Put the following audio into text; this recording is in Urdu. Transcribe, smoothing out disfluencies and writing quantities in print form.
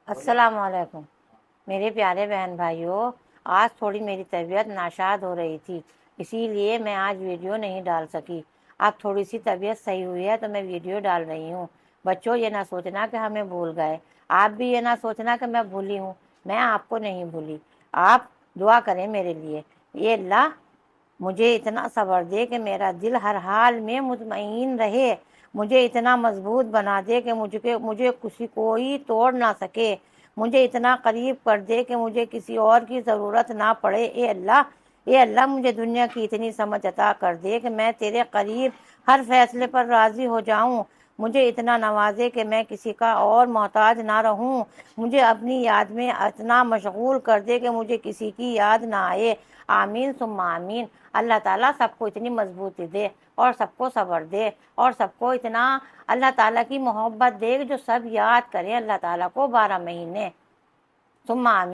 السلام علیکم میرے پیارے بہن بھائیوں، آج تھوڑی میری طبیعت ناشاد ہو رہی تھی، اسی لیے میں آج ویڈیو نہیں ڈال سکی۔ اب تھوڑی سی طبیعت صحیح ہوئی ہے تو میں ویڈیو ڈال رہی ہوں۔ بچوں، یہ نہ سوچنا کہ ہمیں بھول گئے، آپ بھی یہ نہ سوچنا کہ میں بھولی ہوں، میں آپ کو نہیں بھولی۔ آپ دعا کریں میرے لیے، یہ اللہ مجھے اتنا صبر دے کہ میرا دل ہر حال میں مطمئن رہے، مجھے اتنا مضبوط بنا دے کہ مجھے کسی کوئی توڑ نہ سکے، مجھے اتنا قریب کر دے کہ مجھے کسی اور کی ضرورت نہ پڑے۔ اے اللہ مجھے دنیا کی اتنی سمجھ عطا کر دے کہ میں تیرے قریب ہر فیصلے پر راضی ہو جاؤں، مجھے اتنا نوازے کہ میں کسی کا اور محتاج نہ رہوں، مجھے اپنی یاد میں اتنا مشغول کر دے کہ مجھے کسی کی یاد نہ آئے۔ آمین ثم آمین۔ اللہ تعالیٰ سب کو اتنی مضبوطی دے اور سب کو صبر دے اور سب کو اتنا اللہ تعالیٰ کی محبت دے جو سب یاد کریں اللہ تعالیٰ کو 12 مہینے۔ ثم آمین۔